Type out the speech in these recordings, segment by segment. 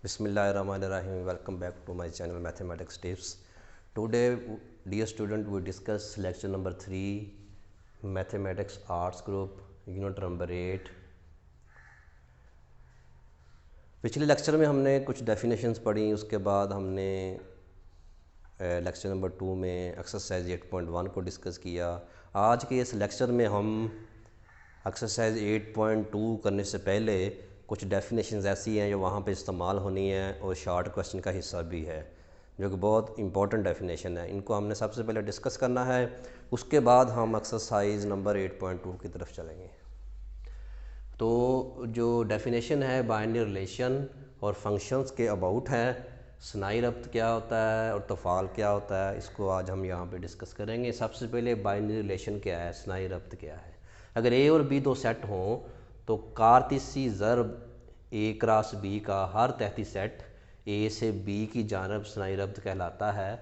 Bismillahirrahmanirrahim. Welcome back to my channel Mathematics Tips. Today, dear student, we discuss lecture number 3, Mathematics Arts Group, unit number 8. पिछले lecture में हमने कुछ definitions पढ़ी, उसके बाद हमने लेक्चर नंबर 2 में एक्सरसाइज 8.1 को डिस्कस किया। आज के इस लेक्चर में हम एक्सरसाइज 8.2 करने से पहले कुछ डेफिनेशंस ऐसी हैं जो वहाँ पे इस्तेमाल होनी है और शॉर्ट क्वेश्चन का हिस्सा भी है, जो कि बहुत इंपॉर्टेंट डेफिनेशन है। इनको हमने सबसे पहले डिस्कस करना है, उसके बाद हम एक्सरसाइज नंबर 8.2 की तरफ चलेंगे। तो जो डेफिनेशन है बाइनरी रिलेशन और फंक्शंस के अबाउट है, स्नाई रब्त क्या होता है और तफ़ाल क्या होता है, इसको आज हम यहाँ पे डिस्कस करेंगे। सबसे पहले बाइनरी रिलेशन क्या है, स्नाई रब्त क्या है। अगर ए और बी दो सेट हों तो कारतीसी ज़रब ए क्रॉस बी का हर तहती सेट ए से बी की जानब स्नाई रब्त कहलाता है।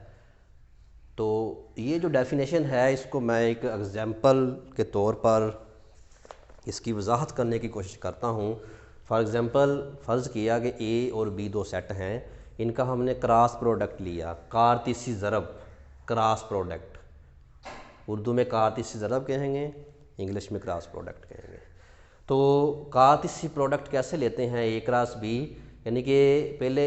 तो ये जो डेफिनेशन है इसको मैं एक एग्ज़ाम्पल के तौर पर इसकी वजाहत करने की कोशिश करता हूँ। फॉर एग्ज़ाम्पल फ़र्ज़ किया कि ए और बी दो सेट हैं, इनका हमने क्रॉस प्रोडक्ट लिया, कारतीसी ज़रब क्रॉस प्रोडक्ट। उर्दू में कारतीसी ज़रब कहेंगे, इंग्लिश में क्रॉस प्रोडक्ट कहेंगे। तो कारतीसी प्रोडक्ट कैसे लेते हैं, ए क्रॉस बी, यानी कि पहले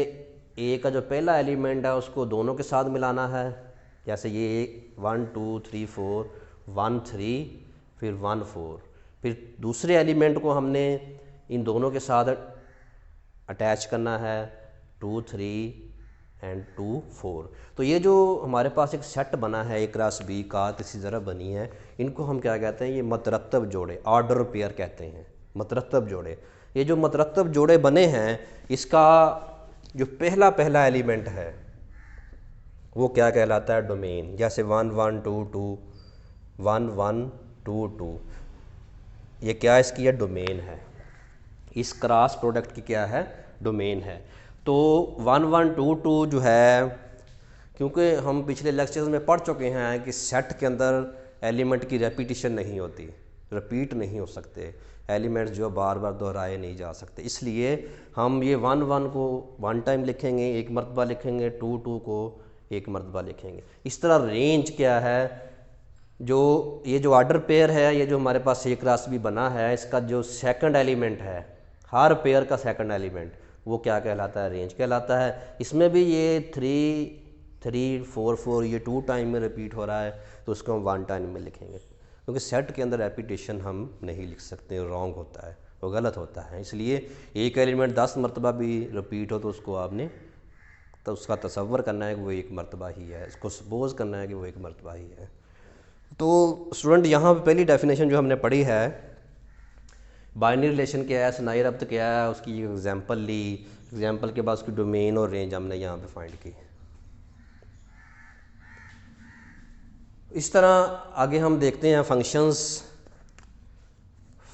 ए का जो पहला एलिमेंट है उसको दोनों के साथ मिलाना है। जैसे ये 1 2 3 4 1 3 फिर 1 4, फिर दूसरे एलिमेंट को हमने इन दोनों के साथ अटैच करना है 2 3 एंड 2 4। तो ये जो हमारे पास एक सेट बना है ए क्रॉस बी का तीसरी ज़रब बनी है, इनको हम क्या कहते हैं, ये मतरत्तब जोड़े, ऑर्डर पेयर कहते हैं, मतरत्तब जोड़े। ये जो मतरत्तब जोड़े बने हैं, इसका जो पहला एलिमेंट है वो क्या कहलाता है, डोमेन। जैसे 1 1 2 2 1 1 2 2, ये क्या इसकी है, डोमेन है। इस क्रॉस प्रोडक्ट की क्या है, डोमेन है। तो 1 1 2 2 जो है, क्योंकि हम पिछले लेक्चर्स में पढ़ चुके हैं कि सेट के अंदर एलिमेंट की रेपिटिशन नहीं होती, रिपीट नहीं हो सकते, एलिमेंट्स जो बार बार दोहराए नहीं जा सकते, इसलिए हम ये 1 1 को 1 टाइम लिखेंगे, एक मरतबा लिखेंगे, 2 2 को एक मरतबा लिखेंगे। इस तरह रेंज क्या है, जो ये जो ऑर्डर पेयर है, ये जो हमारे पास ए क्रॉस बी बना है, इसका जो सेकंड एलिमेंट है, हर पेयर का सेकंड एलिमेंट, वो क्या कहलाता है, रेंज कहलाता है। इसमें भी ये 3 3 4 4 ये 2 टाइम में रिपीट हो रहा है, तो उसको हम 1 टाइम में लिखेंगे, क्योंकि सेट के अंदर रेपिटेशन हम नहीं लिख सकते, रॉन्ग होता है, वो गलत होता है। इसलिए एक एलिमेंट 10 मरतबा भी रिपीट हो तो उसको आपने तो उसका तसव्वुर करना है कि वो एक मरतबा ही है, उसको सपोज़ करना है कि वो एक मरतबा ही है। तो स्टूडेंट यहाँ पे पहली डेफिनेशन जो हमने पढ़ी है, बाइनरी रिलेशन क्या है, स्नाई रब्त क्या है, उसकी एग्जांपल ली, एग्जांपल के बाद उसकी डोमेन और रेंज हमने यहाँ पे फाइंड की। इस तरह आगे हम देखते हैं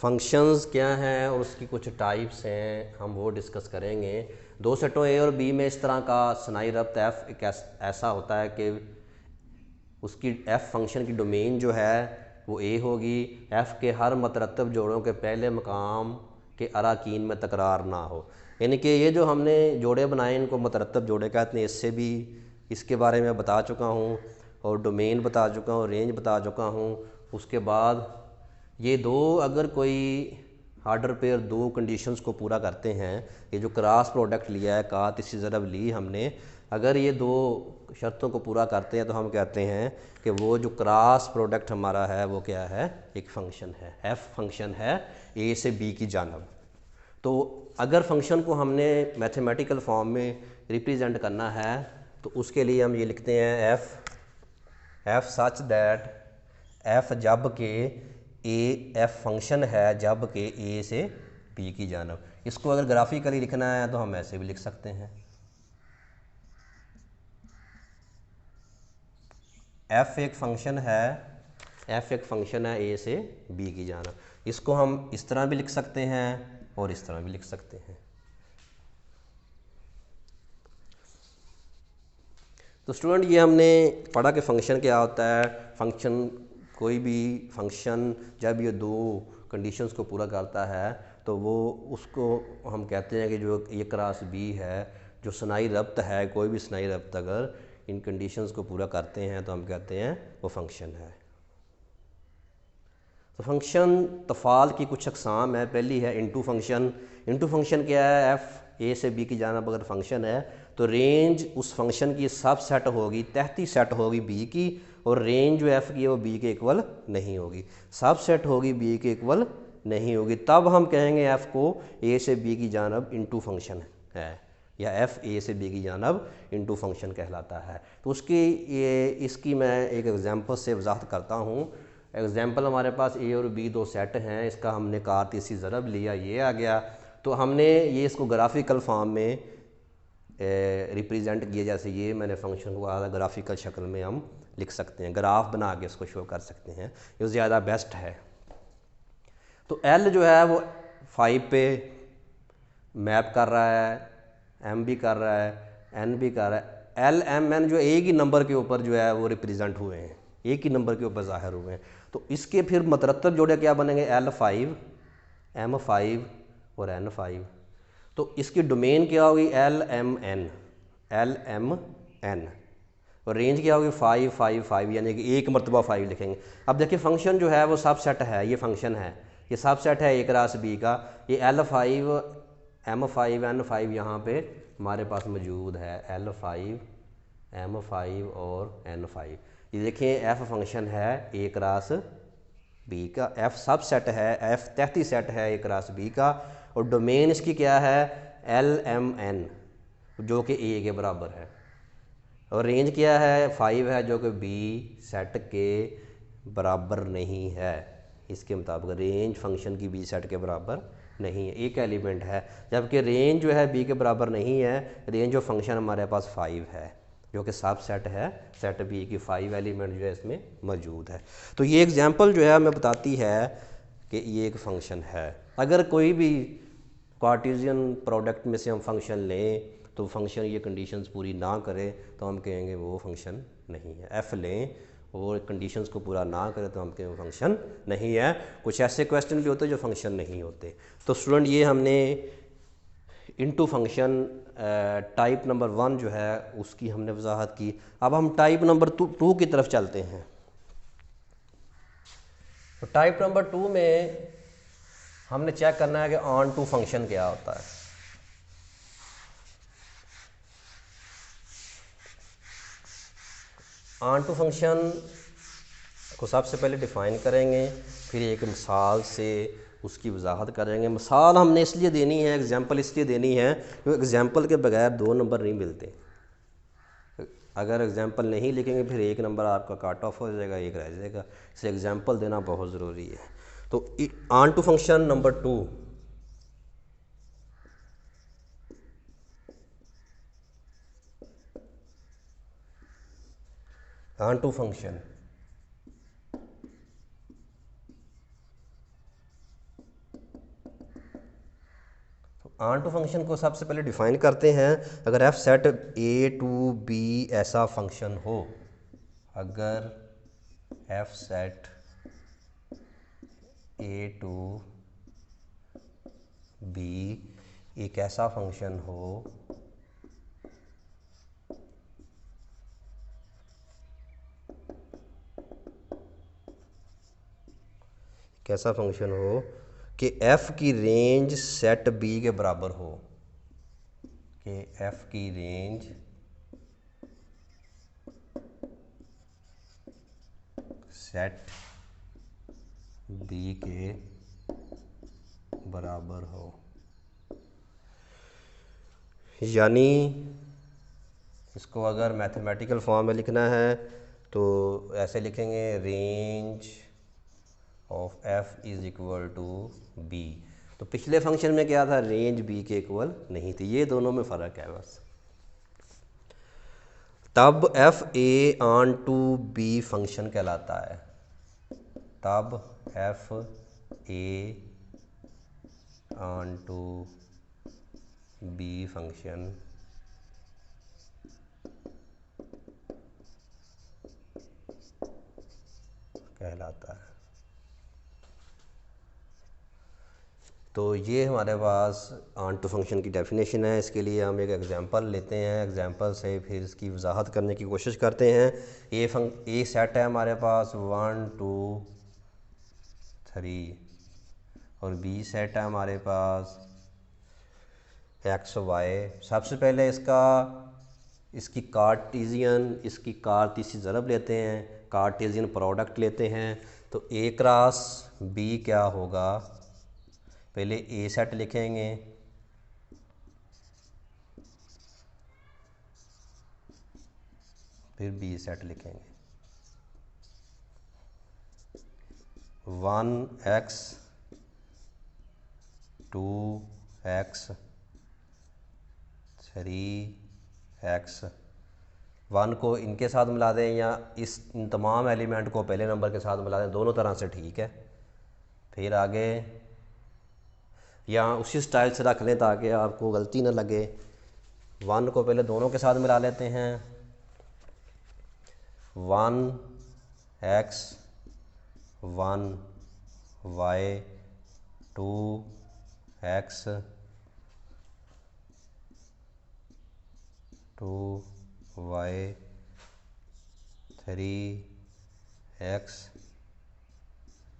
फंक्शंस क्या हैं और उसकी कुछ टाइप्स हैं, हम वो डिस्कस करेंगे। दो सेटों ए और बी में इस तरह का स्नाई रब्त एफ एक ऐसा होता है कि उसकी एफ़ फंक्शन की डोमेन जो है वो ए होगी, एफ़ के हर मतरत्तब जोड़ों के पहले मकाम के अराकीन में तकरार ना हो। यानी कि ये जो हमने जोड़े बनाए इनको मतरत्तब जोड़े कहते हैं। इससे भी इसके बारे में बता चुका हूँ और डोमेन बता चुका हूँ, रेंज बता चुका हूँ। उसके बाद ये दो अगर कोई ऑर्डर पेयर दो कंडीशंस को पूरा करते हैं, ये जो क्रॉस प्रोडक्ट लिया है, का तीसरी ज़रब ली हमने, अगर ये दो शर्तों को पूरा करते हैं तो हम कहते हैं कि वो जो क्रॉस प्रोडक्ट हमारा है वो क्या है, एक फंक्शन है, एफ फंक्शन है ए से बी की जानब। तो अगर फंक्शन को हमने मैथमेटिकल फॉर्म में रिप्रेजेंट करना है तो उसके लिए हम ये लिखते हैं एफ सच दैट एफ जब के ए एफ फंक्शन है जब के ए से बी की जानब। इसको अगर ग्राफिकली लिखना है तो हम ऐसे भी लिख सकते हैं, एफ एक फंक्शन है ए से बी की जानब। इसको हम इस तरह भी लिख सकते हैं और इस तरह भी लिख सकते हैं। तो स्टूडेंट ये हमने पढ़ा कि फ़ंक्शन क्या होता है। फंक्शन, कोई भी फंक्शन जब ये दो कंडीशंस को पूरा करता है तो वो उसको हम कहते हैं कि जो ए क्रॉस बी है जो सनाई रब्त है, कोई भी सनाई रब्त अगर इन कंडीशंस को पूरा करते हैं तो हम कहते हैं वो फंक्शन है। तो फंक्शन तफ़ाल की कुछ अक़साम है। पहली है इनटू फंक्शन। इनटू फंक्शन क्या है? एफ़ ए से बी की जानिब अगर फंक्शन है तो रेंज उस फंक्शन की सब सेट होगी, तहती सेट होगी बी की, और रेंज जो एफ़ की है वो बी के इक्वल नहीं होगी, सब सेट होगी बी के इक्वल नहीं होगी। तब हम कहेंगे एफ़ को ए से बी की जानिब इनटू फंक्शन है, या एफ़ ए से बी की जानिब इनटू फंक्शन कहलाता है। तो इसकी मैं एक एग्जांपल से वजाहत करता हूँ। एग्जांपल हमारे पास ए और बी दो सेट हैं, इसका हमने कार तीसरी ज़रब लिया, ये आ गया। तो हमने ये इसको ग्राफिकल फॉर्म में रिप्रेजेंट किया, जैसे ये मैंने फंक्शन को आधा ग्राफिकल शक्ल में हम लिख सकते हैं, ग्राफ बना के इसको शो कर सकते हैं, ये ज़्यादा बेस्ट है। तो एल जो है वो 5 पे मैप कर रहा है, एम भी कर रहा है, एन भी कर रहा है। एल एम एन जो एक ही नंबर के ऊपर जो है वो रिप्रेजेंट हुए हैं, एक ही नंबर के ऊपर ज़ाहिर हुए हैं। तो इसके फिर मतरतब जोड़े क्या बनेंगे? L5, M5 और N5। तो इसकी डोमेन क्या होगी? LMN, LMN, और रेंज क्या होगी? 5 5 5, यानी कि एक मरतबा 5 लिखेंगे। अब देखिए फंक्शन जो है वो सब सेट है, ये फंक्शन है, ये सब सेट है एक रास बी का। ये L5 M5 N5 यहाँ पे हमारे पास मौजूद है, L5 M5 और N5। ये देखिए एफ़ फंक्शन है एक रास बी का, एफ़ सब सेट है, एफ़ तहती सेट है एक रास बी का, और डोमेन इसकी क्या है? LMN, जो कि ए के बराबर है, और रेंज क्या है? 5 है, जो कि बी सेट के बराबर नहीं है। इसके मुताबिक रेंज फंक्शन की बी सेट के बराबर नहीं है, एक एलिमेंट है, जबकि रेंज जो है बी के बराबर नहीं है। रेंज ऑफ फंक्शन हमारे पास 5 है, जो कि सब सेट है, सेट बी की 5 एलिमेंट जो है इसमें मौजूद है। तो ये एग्जांपल जो है हमें बताती है कि ये एक फंक्शन है। अगर कोई भी कार्टेशियन प्रोडक्ट में से हम फंक्शन लें तो फंक्शन ये कंडीशंस पूरी ना करे तो हम कहेंगे वो फंक्शन नहीं है। एफ़ लें और कंडीशंस को पूरा ना करे तो हम कहेंगे फंक्शन नहीं है। कुछ ऐसे क्वेश्चन भी होते हैं जो फंक्शन नहीं होते। तो स्टूडेंट ये हमने इनटू फंक्शन टाइप नंबर 1 जो है उसकी हमने वजाहत की। अब हम टाइप नंबर 2 की तरफ चलते हैं। तो टाइप नंबर 2 में हमने चेक करना है कि ऑन टू फंक्शन क्या होता है। ऑन टू फंक्शन को सबसे पहले डिफ़ाइन करेंगे, फिर एक मिसाल से उसकी वजाहत करेंगे। मिसाल हमने इसलिए देनी है, एग्जांपल इसलिए देनी है क्योंकि एग्जांपल के बगैर 2 नंबर नहीं मिलते। अगर एग्जांपल नहीं लिखेंगे फिर 1 नंबर आपका काट ऑफ हो जाएगा, 1 रह जाएगा, इसलिए एग्जांपल देना बहुत ज़रूरी है। तो onto function number 2, onto function onto function को सबसे पहले डिफ़ाइन करते हैं। अगर F set A to B ऐसा फंक्शन हो, अगर F set A to B एक ऐसा फंक्शन हो कैसा फंक्शन हो कि एफ़ की रेंज सेट बी के बराबर हो, कि एफ़ की रेंज सेट बी के बराबर हो। यानी इसको अगर मैथमेटिकल फॉर्म में लिखना है तो ऐसे लिखेंगे, range of F is equal to B. तो पिछले फंक्शन में क्या था? रेंज बी के इक्वल नहीं थी, ये दोनों में फ़र्क है बस। तब F A onto B function कहलाता है, तब F A onto B function कहलाता है। तो ये हमारे पास ऑन टू फंक्शन की डेफिनेशन है। इसके लिए हम एक एग्जांपल लेते हैं, एग्जांपल से फिर इसकी वजाहत करने की कोशिश करते हैं। ए सेट है हमारे पास 1 2 3 और बी सेट है हमारे पास एक्स वाई। सबसे पहले इसकी कार्टीसियन ज़रब लेते हैं, कार्टेशियन प्रोडक्ट लेते हैं। तो ए क्रॉस बी क्या होगा, पहले ए सेट लिखेंगे, फिर बी सेट लिखेंगे। 1x 2x 3x 1 को इनके साथ मिला दें या इन तमाम एलिमेंट को पहले नंबर के साथ मिला दें, दोनों तरह से ठीक है। फिर आगे या उसी स्टाइल से रख लें ताकि आपको गलती ना लगे। 1 को पहले दोनों के साथ मिला लेते हैं, 1x 1y 2x 2y 3x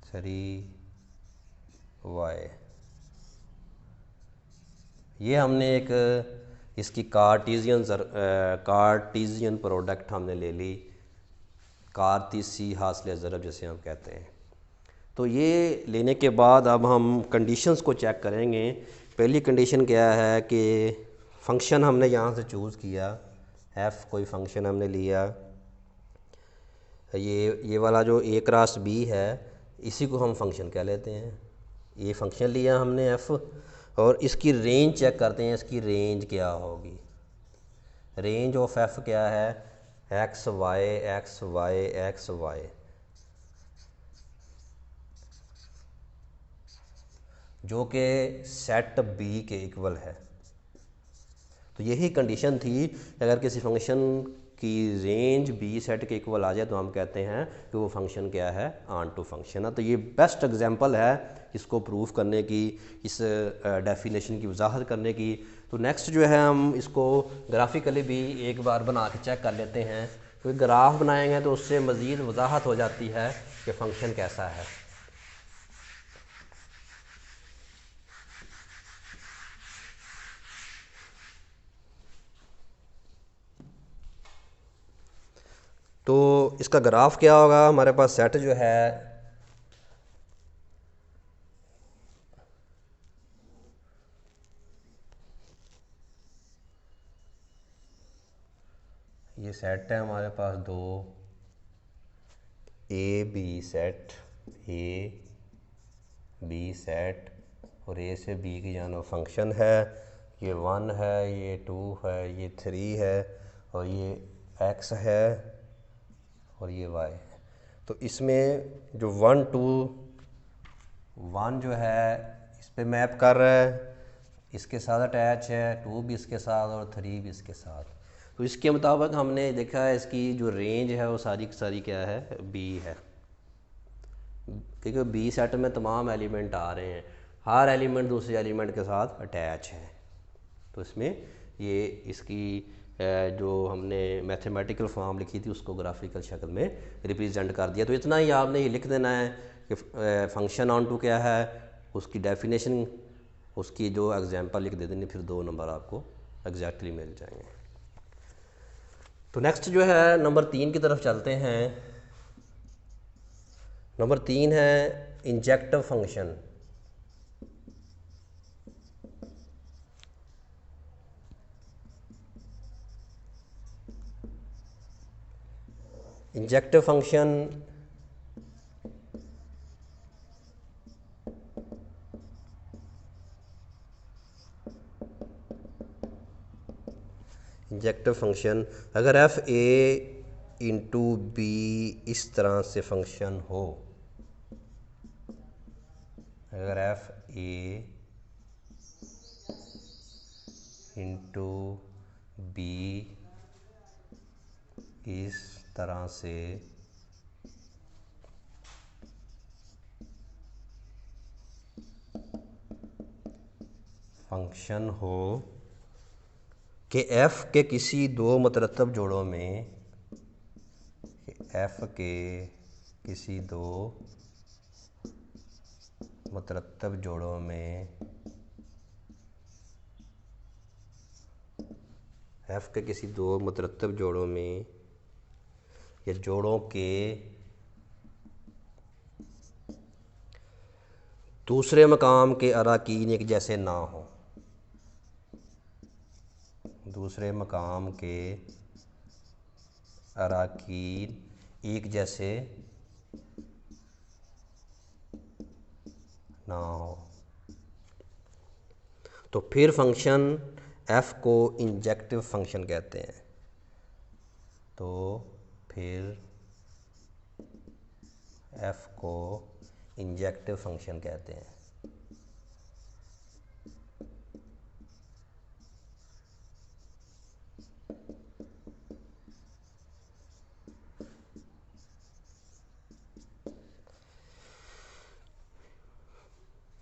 3y। ये हमने एक इसकी कार्टीसियन प्रोडक्ट हमने ले ली, कार्तीसी हासिल ज़रब जिसे हम कहते हैं। तो ये लेने के बाद अब हम कंडीशंस को चेक करेंगे। पहली कंडीशन क्या है कि फ़ंक्शन हमने यहाँ से चूज़ किया, एफ़ कोई फ़ंक्शन हमने लिया, ये वाला जो ए क्रॉस बी है इसी को हम फंक्शन कह लेते हैं। ये फ़ंक्शन लिया हमने एफ़ और इसकी रेंज चेक करते हैं, इसकी रेंज क्या होगी। रेंज ऑफ एफ़ क्या है, X Y X Y X Y, जो कि सेट बी के इक्वल है। तो यही कंडीशन थी, अगर किसी फंक्शन की रेंज बी सेट के इक्वल आ जाए तो हम कहते हैं कि वो फंक्शन क्या है, ऑन टू फंक्शन है। तो ये बेस्ट एग्जांपल है इसको प्रूफ करने की, इस डेफिनेशन की वजाहत करने की। तो नेक्स्ट जो है हम इसको ग्राफिकली भी एक बार बना के चेक कर लेते हैं। तो ग्राफ बनाएंगे तो उससे मज़ीद वजाहत हो जाती है कि फ़ंक्शन कैसा है। तो इसका ग्राफ क्या होगा, हमारे पास सेट जो है ये सेट है हमारे पास दो, A B set, A B set और ए से बी की जाना फंक्शन है। ये 1 है, ये 2 है, ये 3 है और ये x है और ये y है। तो इसमें जो 1 2 1 जो है इस पे मैप कर रहा है, इसके साथ अटैच है, 2 भी इसके साथ और 3 भी इसके साथ। तो इसके मुताबिक हमने देखा है इसकी जो रेंज है वो सारी की सारी क्या है, बी है, क्योंकि बी सेट में तमाम एलिमेंट आ रहे हैं, हर एलिमेंट दूसरे एलिमेंट के साथ अटैच है। तो इसमें ये इसकी जो हमने मैथमेटिकल फॉर्म लिखी थी उसको ग्राफिकल शक्ल में रिप्रेजेंट कर दिया। तो इतना ही आपने ये लिख देना है कि फंक्शन ऑन टू क्या है, उसकी डेफिनेशन, उसकी जो एग्जांपल लिख दे देंगे, फिर 2 नंबर आपको एग्जैक्टली मिल जाएंगे। तो नेक्स्ट जो है नंबर 3 की तरफ चलते हैं। नंबर 3 है injective function. Injective function injective function अगर एफ ए इंटू बी इस तरह से फंक्शन हो, अगर एफ ए इंटू बी इस तरह से फंक्शन हो कि f के किसी दो मुतरत्तब जोड़ों में, f के किसी दो मुतरत्तब जोड़ों में, f के किसी दो मुतरत्तब जोड़ों में या जोड़ों के दूसरे मकाम के अराकीन एक जैसे ना हो, दूसरे मकाम के अराकीन एक जैसे ना हो, तो फिर फंक्शन f को इंजेक्टिव फंक्शन कहते हैं। तो फिर f को इंजेक्टिव फंक्शन कहते हैं।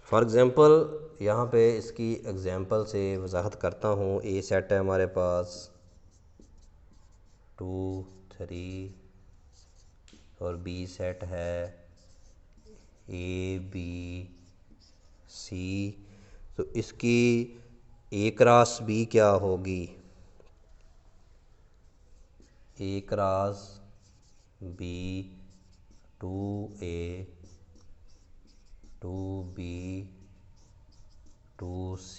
फॉर एग्ज़ाम्पल यहाँ पे इसकी एग्ज़ाम्पल से वजाहत करता हूँ। ए सेट है हमारे पास 2 3 और बी सेट है ए बी सी। तो इसकी ए क्रॉस बी क्या होगी? ए cross B 2A 2B 2C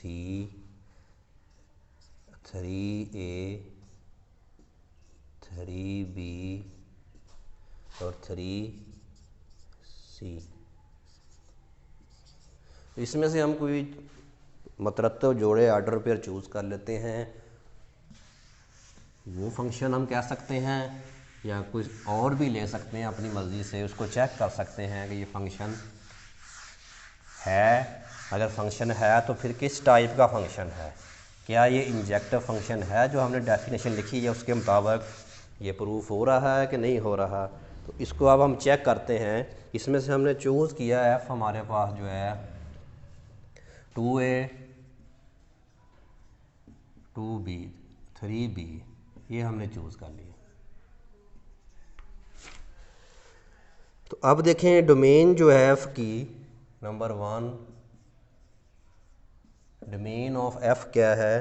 3A 3B और 3C। इसमें से हम कोई मुतरत्तब जोड़े ऑर्डर पेयर चूज़ कर लेते हैं, वो फंक्शन हम कह सकते हैं, या कुछ और भी ले सकते हैं अपनी मर्ज़ी से। उसको चेक कर सकते हैं कि ये फंक्शन है। अगर फंक्शन है तो फिर किस टाइप का फंक्शन है, क्या ये इंजेक्टिव फंक्शन है जो हमने डेफिनेशन लिखी है उसके मुताबिक ये प्रूफ हो रहा है कि नहीं हो रहा। तो इसको अब हम चेक करते हैं। इसमें से हमने चूज़ किया है f हमारे पास जो है 2A 2B 3B, ये हमने चूज़ कर लिया। तो अब देखें डोमेन जो है f की, नंबर 1 डोमेन ऑफ f क्या है,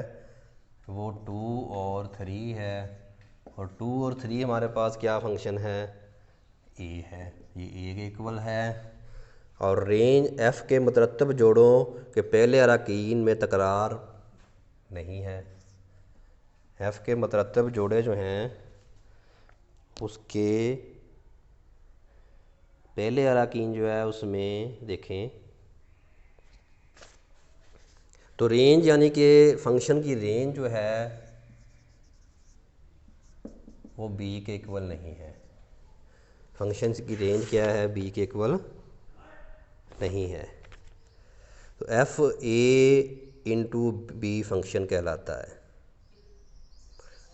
वो 2 और 3 है। और 2 और 3 हमारे पास क्या फंक्शन है, a है, ये a के इक्वल है। और रेंज f के मुतरत्तब जोड़ों के पहले अराकीन में तकरार नहीं है। f के मुतरत्तब जोड़े जो हैं उसके पहले अराकीन जो है उसमें देखें तो रेंज यानी कि फंक्शन की रेंज जो है वो b के इक्वल नहीं है। फंक्शन की रेंज क्या है, b के इक्वल नहीं है। तो f a into B function कहलाता है।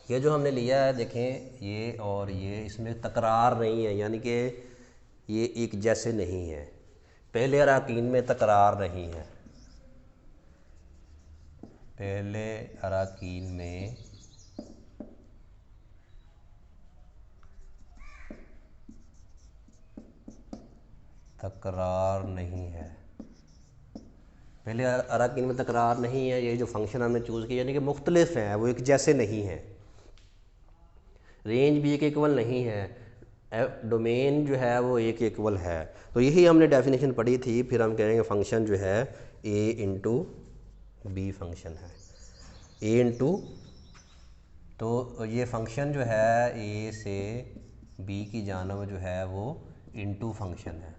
ये जो हमने लिया है देखें, ये और ये इसमें तकरार नहीं है, यानी कि ये एक जैसे नहीं है। पहले अराकीन में तकरार नहीं है, पहले अराकीन में तकरार नहीं है, पहले अराकीन में तकरार नहीं है। ये जो फंक्शन हमने चूज़ किया यानी कि मुख्तलिफ हैं, वो एक जैसे नहीं हैं। रेंज भी एक इक्वल नहीं है, डोमेन जो है वो एक इक्वल है। तो यही हमने डेफिनेशन पढ़ी थी। फिर हम कहेंगे फंक्शन जो है a इंटू बी फंक्शन है, a इंटू, तो ये फंक्शन जो है a से b की जानब जो है वो इंटू फंक्शन है।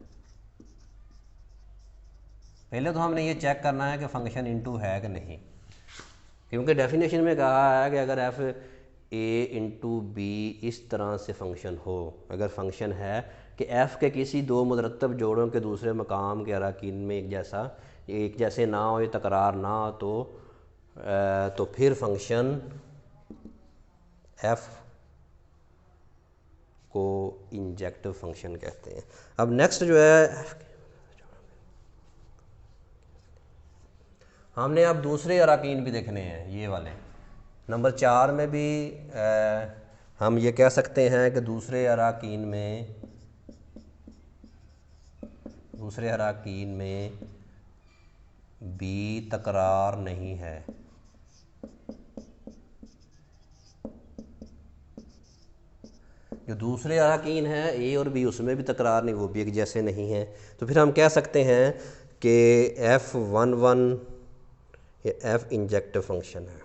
पहले तो हमने ये चेक करना है कि फ़ंक्शन इंटू है कि नहीं, क्योंकि डेफिनेशन में कहा है कि अगर f a इंटू बी इस तरह से फंक्शन हो, अगर फंक्शन है कि f के किसी दो मुतरत्तब जोड़ों के दूसरे मकाम के अराकीन में एक जैसे ना हो, ये तकरार ना हो, तो फिर फंक्शन f को इंजेक्टिव फंक्शन कहते हैं। अब नेक्स्ट जो है हमने अब दूसरे अराकीन भी देखने हैं, ये वाले नंबर 4 में भी हम ये कह सकते हैं कि दूसरे अराकीन में बी तकरार नहीं है। जो दूसरे अराकीन हैं ए और बी, उसमें भी तकरार नहीं, वो भी एक जैसे नहीं हैं। तो फिर हम कह सकते हैं कि F11 ये F इंजेक्टिव फंक्शन है।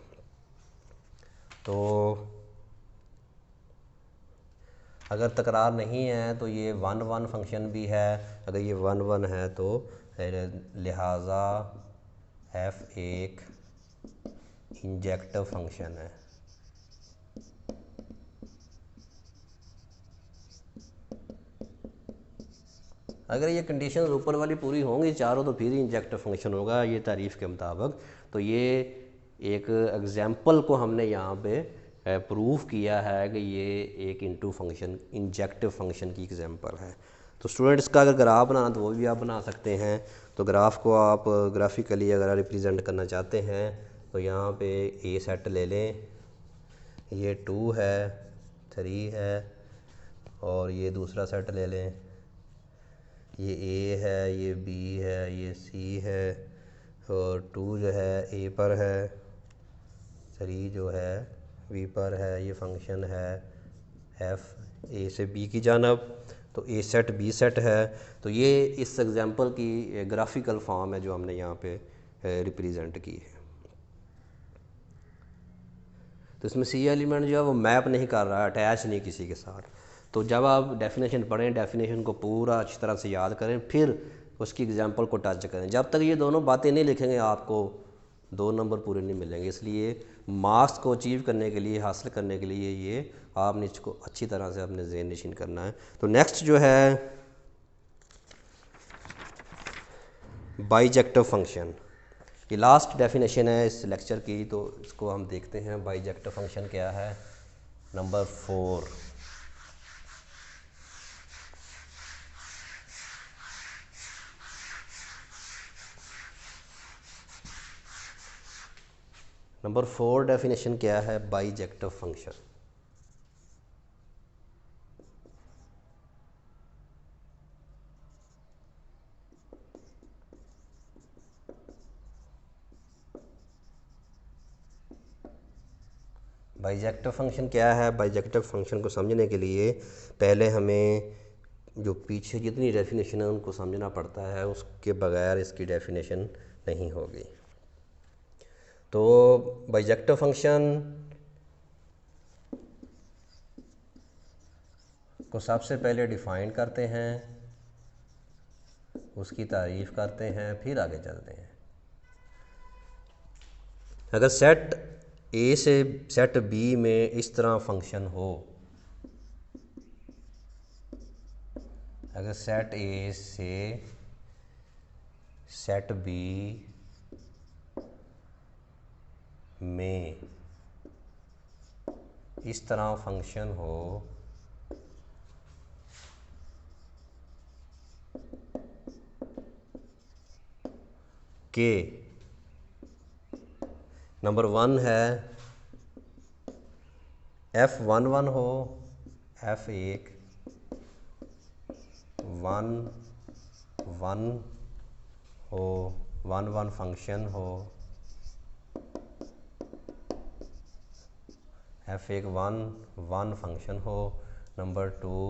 तो अगर तकरार नहीं है तो ये 1 1 फंक्शन भी है, अगर ये 1 1 है तो लिहाजा F एक इंजेक्टिव फंक्शन है। अगर ये कंडीशन ऊपर वाली पूरी होंगी चारों तो फिर ही इंजेक्टिव फंक्शन होगा ये तारीफ़ के मुताबिक। तो ये एक एग्जाम्पल को हमने यहाँ पे प्रूव किया है कि ये एक इनटू फंक्शन इंजेक्टिव फंक्शन की एग्जांपल है। तो स्टूडेंट्स का अगर ग्राफ बनाना तो वो भी आप बना सकते हैं। तो ग्राफ को आप ग्राफिकली अगर रिप्रेजेंट करना चाहते हैं तो यहाँ पे ए सेट ले लें, ये 2 है, 3 है, और ये दूसरा सेट ले लें, ये ए है, ये बी है, ये सी है, और 2 जो है ए पर है, 3 जो है बी पर है। ये फंक्शन है एफ ए से बी की जानब, तो ए सेट बी सेट है। तो ये इस एग्जांपल की ग्राफिकल फॉर्म है जो हमने यहाँ पे रिप्रेजेंट की है। तो इसमें सी एलिमेंट जो है वो मैप नहीं कर रहा है, अटैच नहीं किसी के साथ। तो जब आप डेफिनेशन पढ़ें, डेफिनेशन को पूरा अच्छी तरह से याद करें, फिर उसकी एग्जांपल को टच करें। जब तक ये दोनों बातें नहीं लिखेंगे आपको 2 नंबर पूरे नहीं मिलेंगे। इसलिए मार्क्स को अचीव करने के लिए, हासिल करने के लिए ये आपने इसको अच्छी तरह से अपने ज़हन नशीन करना है। तो नेक्स्ट जो है बाइजेक्टिव फंक्शन, ये लास्ट डेफिनेशन है इस लेक्चर की। तो इसको हम देखते हैं बाइजेक्टिव फंक्शन क्या है। नंबर 4, नंबर 4 डेफिनेशन क्या है बाइजेक्टिव फंक्शन। बाइजेक्टिव फंक्शन क्या है? बाइजेक्टिव फंक्शन को समझने के लिए पहले हमें जो पीछे जितनी डेफिनेशन है उनको समझना पड़ता है, उसके बगैर इसकी डेफिनेशन नहीं होगी। तो बाइजेक्टिव फंक्शन को सबसे पहले डिफ़ाइन करते हैं, उसकी तारीफ़ करते हैं, फिर आगे चलते हैं। अगर सेट ए से सेट बी में इस तरह फंक्शन हो, अगर सेट ए से सेट बी में इस तरह फंक्शन हो कि नंबर 1 है F1 1 हो, F1 1 1 हो, 1 1 फंक्शन हो, F1 1 1 फंक्शन हो। Number 2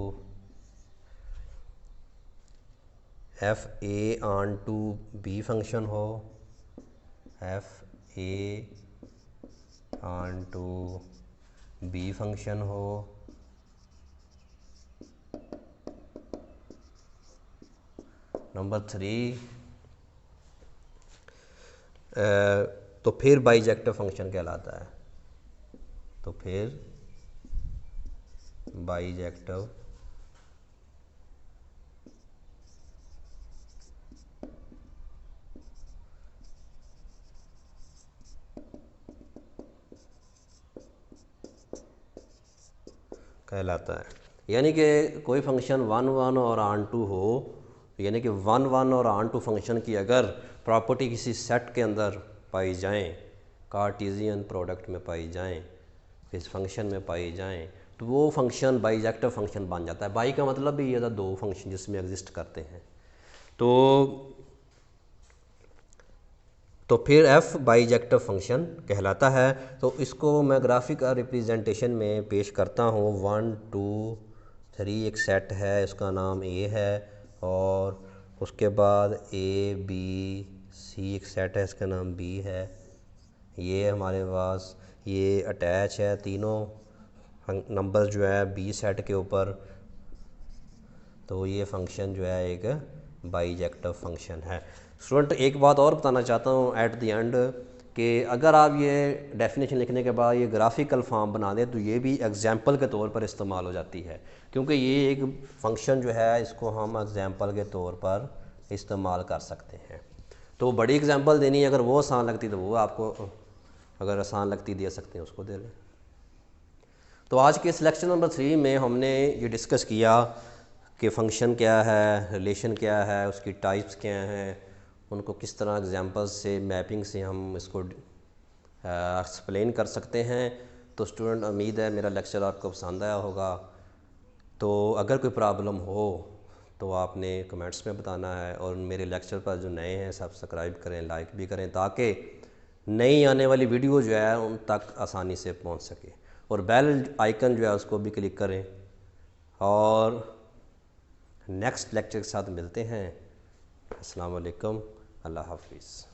F A onto B function हो, F A onto B function हो। नंबर 3 तो फिर बाइजेक्टिव फंक्शन कहलाता है। तो फिर बाइजेक्टिव कहलाता है। यानी कि कोई फंक्शन 1 1 और ऑन टू हो, यानी कि 1 1 और ऑन टू फंक्शन की अगर प्रॉपर्टी किसी सेट के अंदर पाई जाएं, कार्टेशियन प्रोडक्ट में पाई जाएं, इस फंक्शन में पाई जाएं, तो वो फंक्शन बाईजेक्टिव फंक्शन बन जाता है। बाई का मतलब भी ये था दो फंक्शन जिसमें एग्जिस्ट करते हैं। तो फिर f बाईजेक्टिव फंक्शन कहलाता है। तो इसको मैं ग्राफिक रिप्रेजेंटेशन में पेश करता हूँ। 1 2 3 एक सेट है, इसका नाम a है, और उसके बाद a b c एक सेट है, इसका नाम b है। ये हमारे पास ये अटैच है तीनों नंबर जो है b सेट के ऊपर। तो ये फंक्शन जो है एक बाईजेक्टिव फंक्शन है। स्टूडेंट एक बात और बताना चाहता हूँ एट द एंड कि अगर आप ये डेफिनेशन लिखने के बाद ये ग्राफिकल फॉर्म बना दें तो ये भी एग्जांपल के तौर पर इस्तेमाल हो जाती है, क्योंकि ये एक फंक्शन जो है इसको हम एग्जांपल के तौर पर इस्तेमाल कर सकते हैं। तो बड़ी एग्जांपल देनी है, अगर वो आसान लगती तो वो आपको, अगर आसान लगती दे सकते हैं उसको दे लें। तो आज के इस लेक्चर नंबर 3 में हमने ये डिस्कस किया कि फ़ंक्शन क्या है, रिलेशन क्या है, उसकी टाइप्स क्या हैं, उनको किस तरह एग्जांपल्स से, मैपिंग से हम इसको एक्सप्लेन कर सकते हैं। तो स्टूडेंट उम्मीद है मेरा लेक्चर आपको पसंद आया होगा। तो अगर कोई प्रॉब्लम हो तो आपने कमेंट्स में बताना है, और मेरे लेक्चर पर जो नए हैं सब्सक्राइब करें, लाइक भी करें, ताकि नई आने वाली वीडियो जो है उन तक आसानी से पहुंच सके। और बेल आइकन जो है उसको भी क्लिक करें। और नेक्स्ट लेक्चर के साथ मिलते हैं। अस्सलाम वालेकुम, अल्लाह हाफिज़।